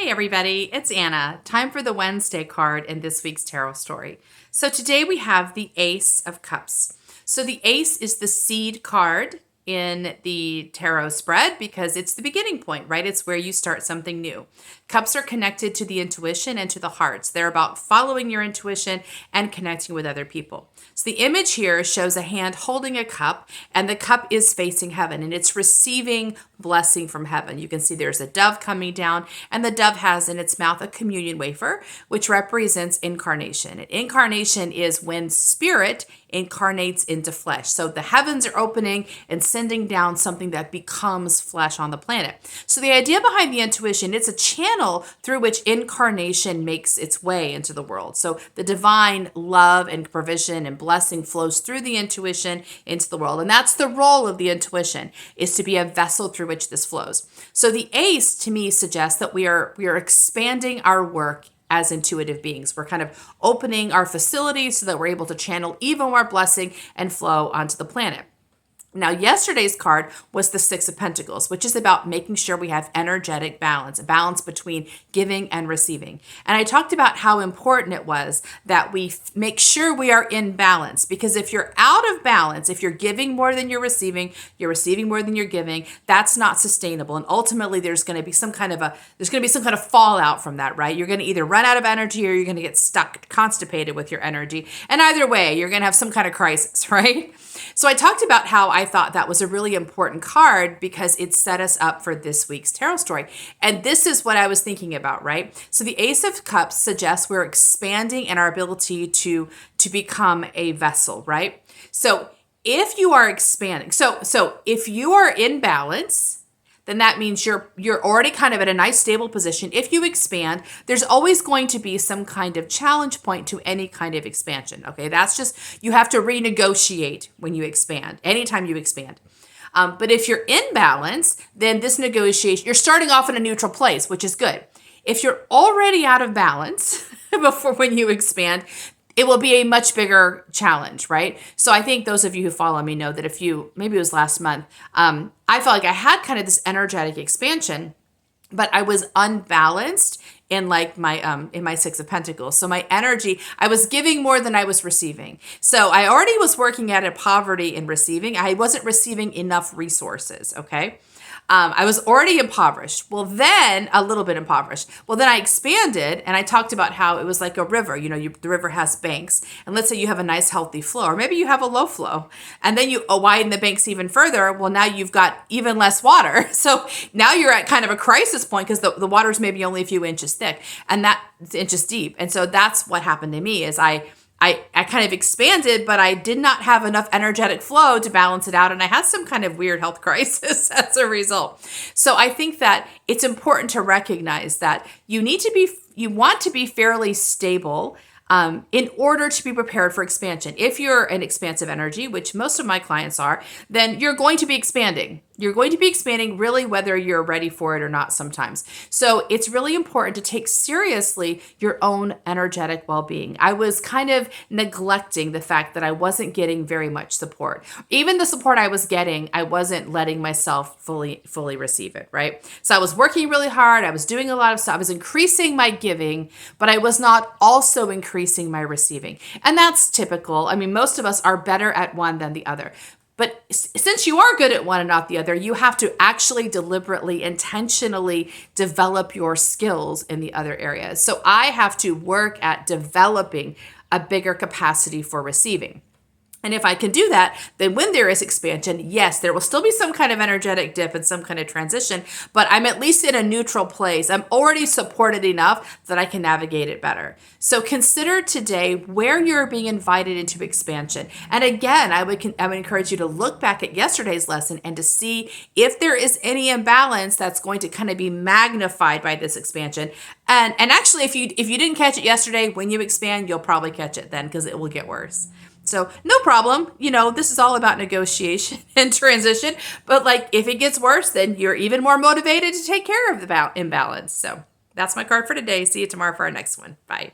Hey everybody, it's Anna. Time for the Wednesday card in this week's tarot story. So today we have the Ace of Cups. So the Ace is the seed card in the tarot spread because it's the beginning point, right? It's where you start something new. Cups are connected to the intuition and to the hearts. They're about following your intuition and connecting with other people. So the image here shows a hand holding a cup, and the cup is facing heaven and it's receiving blessing from heaven. You can see there's a dove coming down, and the dove has in its mouth a communion wafer, which represents incarnation. And incarnation is when spirit incarnates into flesh. So the heavens are opening and sending down something that becomes flesh on the planet. So the idea behind the intuition, it's a channel through which incarnation makes its way into the world. So the divine love and provision and blessing flows through the intuition into the world. And that's the role of the intuition, is to be a vessel through which this flows. So the ace to me suggests that we are expanding our work as intuitive beings. We're kind of opening our facilities so that we're able to channel even more blessing and flow onto the planet. Now, yesterday's card was the Six of Pentacles, which is about making sure we have energetic balance, a balance between giving and receiving. And I talked about how important it was that we make sure we are in balance, because if you're out of balance, if you're giving more than you're receiving more than you're giving, that's not sustainable. And ultimately, there's going to be some kind of fallout from that, right? You're going to either run out of energy or you're going to get stuck, constipated with your energy. And either way, you're going to have some kind of crisis, right? So I talked about how I thought that was a really important card because it set us up for this week's tarot story. And this is what I was thinking about, right? So the Ace of Cups suggests we're expanding in our ability to become a vessel, right? So if you are expanding, so if you are in balance, then that means you're already kind of at a nice stable position. If you expand, there's always going to be some kind of challenge point to any kind of expansion. Okay, that's just, you have to renegotiate when you expand, anytime you expand. But if you're in balance, then this negotiation, you're starting off in a neutral place, which is good. If you're already out of balance before when you expand, it will be a much bigger challenge, right? So I think those of you who follow me know that maybe it was last month, I felt like I had kind of this energetic expansion, but I was unbalanced in like in my Six of Pentacles. So my energy, I was giving more than I was receiving. So I already was working at a poverty in receiving. I wasn't receiving enough resources, okay? I was already impoverished. Well, then a little bit impoverished. Well, then I expanded and I talked about how it was like a river. You know, the river has banks. And let's say you have a nice healthy flow, or maybe you have a low flow. And then you widen the banks even further. Well, now you've got even less water. So now you're at kind of a crisis point because the water is maybe only a few inches thick and inches deep. And so that's what happened to me is I kind of expanded, but I did not have enough energetic flow to balance it out. And I had some kind of weird health crisis as a result. So I think that it's important to recognize that you want to be fairly stable in order to be prepared for expansion. If you're an expansive energy, which most of my clients are, then you're going to be expanding. You're going to be expanding really whether you're ready for it or not sometimes. So it's really important to take seriously your own energetic well-being. I was kind of neglecting the fact that I wasn't getting very much support. Even the support I was getting, I wasn't letting myself fully receive it, right? So I was working really hard. I was doing a lot of stuff. I was increasing my giving, but I was not also increasing my receiving. And that's typical. I mean, most of us are better at one than the other. But since you are good at one and not the other, you have to actually deliberately, intentionally develop your skills in the other areas. So I have to work at developing a bigger capacity for receiving. And if I can do that, then when there is expansion, yes, there will still be some kind of energetic dip and some kind of transition, but I'm at least in a neutral place. I'm already supported enough that I can navigate it better. So consider today where you're being invited into expansion. And again, I would encourage you to look back at yesterday's lesson and to see if there is any imbalance that's going to kind of be magnified by this expansion. And actually, if you didn't catch it yesterday, when you expand, you'll probably catch it then because it will get worse. So no problem. You know, this is all about negotiation and transition. But like if it gets worse, then you're even more motivated to take care of the imbalance. So that's my card for today. See you tomorrow for our next one. Bye.